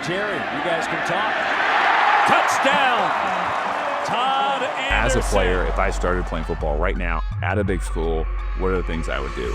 Terry, you guys can talk. Touchdown, Todd Anderson. As a player, if I started playing football right now at a big school, what are the things I would do?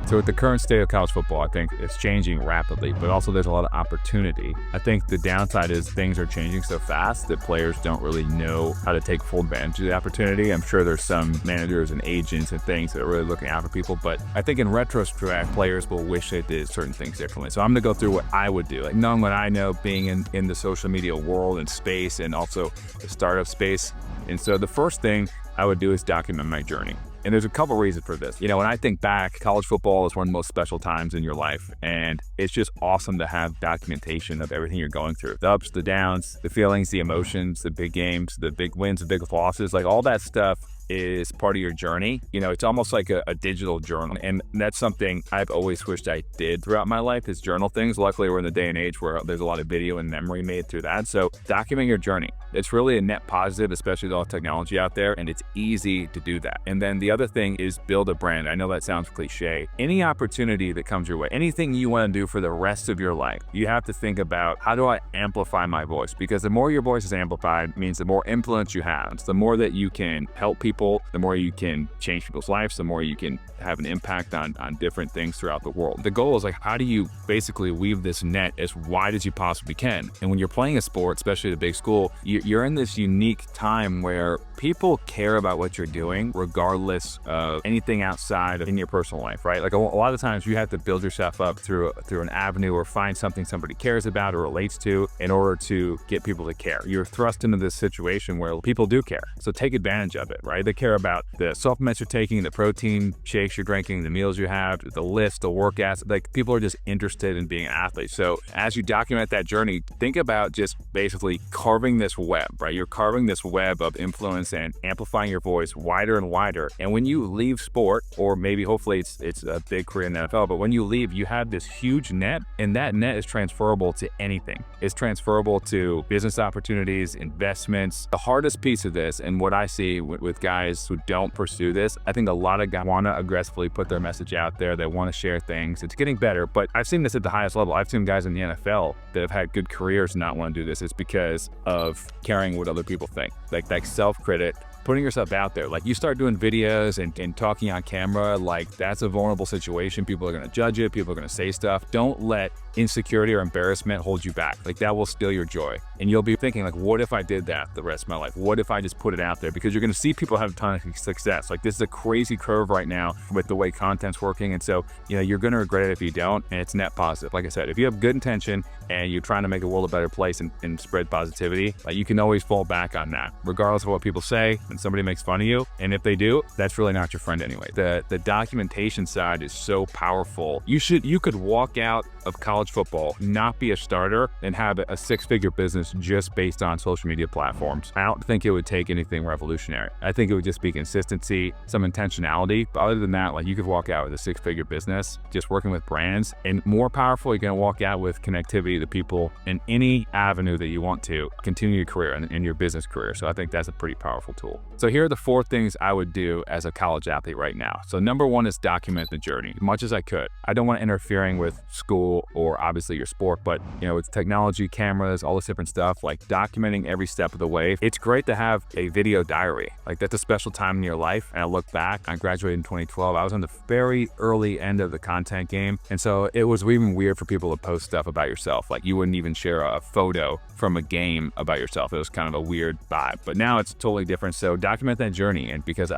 So with the current state of college football, I think it's changing rapidly, but also there's a lot of opportunity. I think the downside is things are changing so fast that players don't really know how to take full advantage of the opportunity. I'm sure there's some managers and agents and things that are really looking out for people, but I think in retrospect, players will wish they did certain things differently. So I'm gonna go through what I would do, like knowing what I know, being in the social media world and space, and also the startup space. And so the first thing I would do is document my journey. And there's a couple reasons for this. You know, when I think back, college football is one of the most special times in your life. And it's just awesome to have documentation of everything you're going through. The ups, the downs, the feelings, the emotions, the big games, the big wins, the big losses, like all that stuff is part of your journey. You know, it's almost like a digital journal. And that's something I've always wished I did throughout my life, is journal things. Luckily, we're in the day and age where there's a lot of video and memory made through that. So document your journey. It's really a net positive, especially with all the technology out there, and it's easy to do that. And then the other thing is build a brand. I know that sounds cliche. Any opportunity that comes your way, anything you want to do for the rest of your life, you have to think about, how do I amplify my voice? Because the more your voice is amplified means the more influence you have. The more that you can help people, the more you can change people's lives, the more you can have an impact on different things throughout the world. The goal is like, how do you basically weave this net as wide as you possibly can? And when you're playing a sport, especially at a big school, you're in this unique time where people care about what you're doing regardless of anything outside of in your personal life, right? Like a lot of times you have to build yourself up through an avenue or find something somebody cares about or relates to in order to get people to care. You're thrust into this situation where people do care. So take advantage of it, right? They care about the supplements you're taking, the protein shakes you're drinking, the meals you have, the list, the workouts. Like people are just interested in being an athlete. So as you document that journey, think about just basically carving this web, right? You're carving this web of influence and amplifying your voice wider and wider. And when you leave sport, or maybe hopefully it's a big career in the NFL, but when you leave, you have this huge net, and that net is transferable to anything. It's transferable to business opportunities, investments. The hardest piece of this, and what I see with guys who don't pursue this, I think a lot of guys want to aggressively put their message out there. They want to share things. It's getting better, but I've seen this at the highest level. I've seen guys in the NFL that have had good careers not want to do this. It's because of caring what other people think. Like self-critic, putting yourself out there. Like you start doing videos and talking on camera, like that's a vulnerable situation. People are going to judge it. People are going to say stuff. Don't let insecurity or embarrassment hold you back. Like that will steal your joy. And you'll be thinking like, what if I did that the rest of my life? What if I just put it out there? Because you're going to see people have a ton of success. Like this is a crazy curve right now with the way content's working. And so, you know, you're going to regret it if you don't. And it's net positive. Like I said, if you have good intention and you're trying to make the world a better place and spread positivity, like you can always fall back on that, regardless of what people say. And somebody makes fun of you, and if they do, that's really not your friend anyway. The documentation side is so powerful. You could walk out of college football, not be a starter, and have a six-figure business just based on social media platforms. I don't think it would take anything revolutionary. I think it would just be consistency, some intentionality. But other than that, like you could walk out with a six-figure business just working with brands, and more powerful, you're gonna walk out with connectivity to people in any avenue that you want to continue your career and your business career. So I think that's a pretty powerful tool. So here are the 4 things I would do as a college athlete right now. So number 1 is document the journey as much as I could. I don't want interfering with school or obviously your sport, but you know, it's technology, cameras, all this different stuff, like documenting every step of the way. It's great to have a video diary. Like that's a special time in your life. And I look back, I graduated in 2012. I was on the very early end of the content game. And so it was even weird for people to post stuff about yourself. Like you wouldn't even share a photo from a game about yourself. It was kind of a weird vibe, but now it's totally different. So document that journey. And because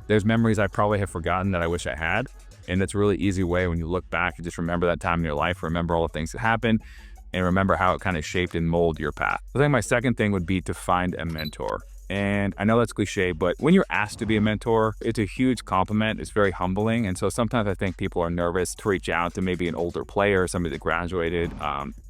there's memories I probably have forgotten that I wish I had. And that's a really easy way when you look back and just remember that time in your life, remember all the things that happened, and remember how it kind of shaped and molded your path. I think my second thing would be to find a mentor. And I know that's cliche, but when you're asked to be a mentor, it's a huge compliment. It's very humbling. And so sometimes I think people are nervous to reach out to maybe an older player, somebody that graduated,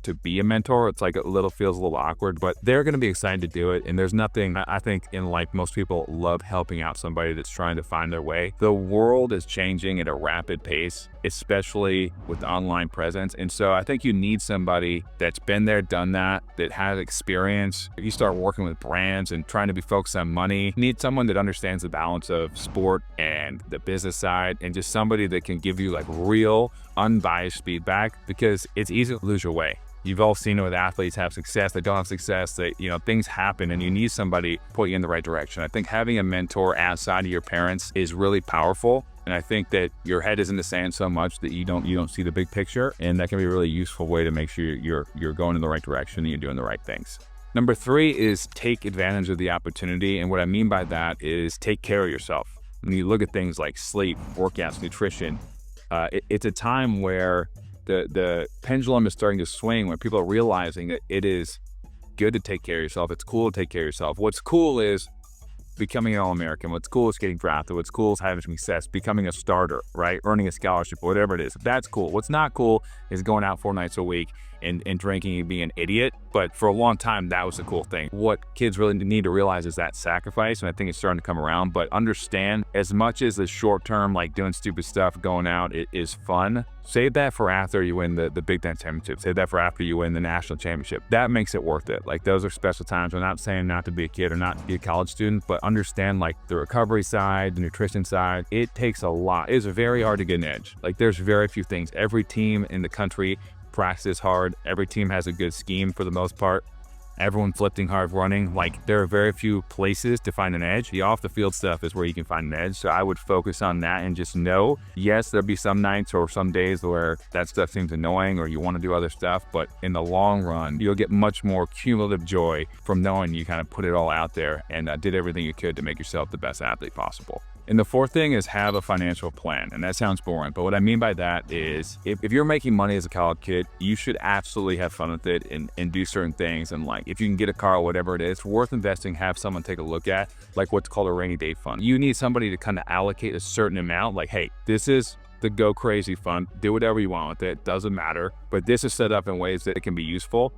to be a mentor. It's like feels a little awkward, but they're going to be excited to do it. And there's nothing, I think in life, most people love helping out somebody that's trying to find their way. The world is changing at a rapid pace, especially with online presence. And so I think you need somebody that's been there, done that has experience. If you start working with brands and trying to be focused on money, you need someone that understands the balance of sport and the business side, and just somebody that can give you like real unbiased feedback, because it's easy to lose your way. You've all seen it with athletes have success, they don't have success, things happen and you need somebody to put you in the right direction. I think having a mentor outside of your parents is really powerful. And I think that your head is in the sand so much that you don't see the big picture. And that can be a really useful way to make sure you're going in the right direction and you're doing the right things. Number 3 is take advantage of the opportunity. And what I mean by that is take care of yourself. When you look at things like sleep, workouts, nutrition, it's a time where the pendulum is starting to swing, when people are realizing that it is good to take care of yourself. It's cool to take care of yourself. What's cool is becoming an All-American. What's cool is getting drafted. What's cool is having success, becoming a starter, right? Earning a scholarship, whatever it is. That's cool. What's not cool is going out 4 nights a week and drinking and being an idiot. But for a long time, that was the cool thing. What kids really need to realize is that sacrifice, and I think it's starting to come around. But understand, as much as the short term, like doing stupid stuff, going out, it is fun. Save that for after you win the Big Ten championship. Save that for after you win the national championship. That makes it worth it. Like, those are special times. I'm not saying not to be a kid or not to be a college student, but understand, like, the recovery side, the nutrition side, it takes a lot. It's very hard to get an edge. Like, there's very few things. Every team in the country practices hard. Every team has a good scheme for the most part. Everyone's lifting hard, running. Like, there are very few places to find an edge. The off the field stuff is where you can find an edge. So I would focus on that and just know, yes, there'll be some nights or some days where that stuff seems annoying or you want to do other stuff, but in the long run, you'll get much more cumulative joy from knowing you kind of put it all out there and did everything you could to make yourself the best athlete possible. And the 4th thing is have a financial plan. And that sounds boring, but what I mean by that is if you're making money as a college kid, you should absolutely have fun with it and do certain things. And like, if you can get a car or whatever it is, worth investing, have someone take a look at, like what's called a rainy day fund. You need somebody to kind of allocate a certain amount. Like, hey, this is the go crazy fund. Do whatever you want with it. Doesn't matter. But this is set up in ways that it can be useful.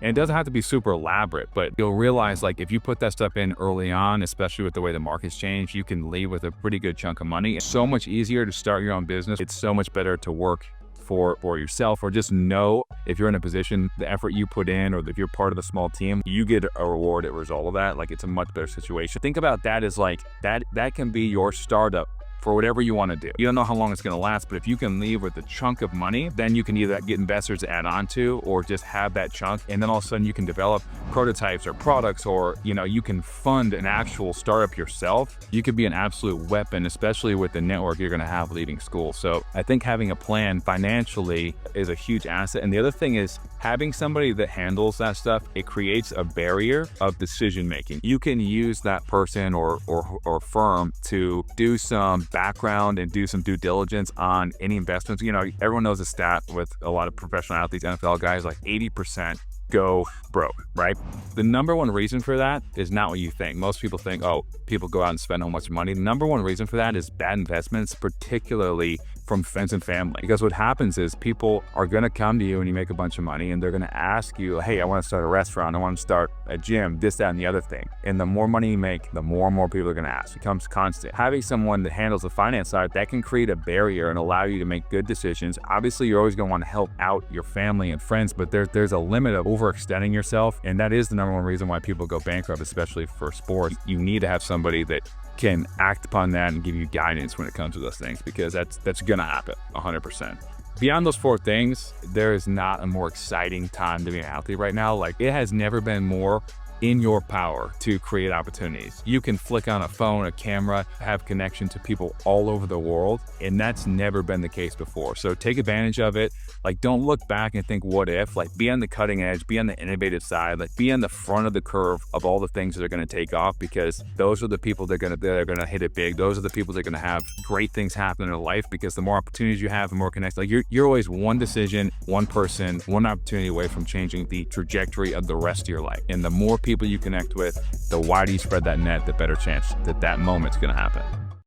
And it doesn't have to be super elaborate, but you'll realize, like, if you put that stuff in early on, especially with the way the market's changed, you can leave with a pretty good chunk of money. It's so much easier to start your own business. It's so much better to work for yourself, or just know if you're in a position, the effort you put in, or if you're part of a small team, you get a reward as a result of that. Like, it's a much better situation. Think about that as like, that can be your startup for whatever you want to do. You don't know how long it's going to last, but if you can leave with a chunk of money, then you can either get investors to add on to, or just have that chunk. And then all of a sudden you can develop prototypes or products, or, you can fund an actual startup yourself. You could be an absolute weapon, especially with the network you're going to have leaving school. So I think having a plan financially is a huge asset. And the other thing is having somebody that handles that stuff. It creates a barrier of decision making. You can use that person or firm to do some background and do some due diligence on any investments. Everyone knows the stat with a lot of professional athletes, NFL guys, like 80% go broke, right? The number one reason for that is not what you think. Most people think, oh, people go out and spend so much money. The number one reason for that is bad investments, particularly from friends and family. Because what happens is people are going to come to you when you make a bunch of money, and they're going to ask you, hey, I want to start a restaurant, I want to start a gym, this, that, and the other thing. And the more money you make, the more and more people are going to ask. It becomes constant. Having someone that handles the finance side, that can create a barrier and allow you to make good decisions. Obviously, you're always going to want to help out your family and friends, but there's a limit of overextending yourself. And that is the number one reason why people go bankrupt, especially for sports. You need to have somebody that can act upon that and give you guidance when it comes to those things, because that's gonna happen 100%. Beyond those 4 things, there is not a more exciting time to be an athlete right now. Like, it has never been more in your power to create opportunities. You can flick on a phone, a camera, have connection to people all over the world, and that's never been the case before. So take advantage of it. Like, don't look back and think, what if? Like, be on the cutting edge, be on the innovative side, like, be on the front of the curve of all the things that are going to take off, because those are the people that are going to hit it big. Those are the people that are going to have great things happen in their life, because the more opportunities you have, the more connected. Like, you're always one decision, one person, one opportunity away from changing the trajectory of the rest of your life. And the more people you connect with, the wider you spread that net, the better chance that moment's going to happen.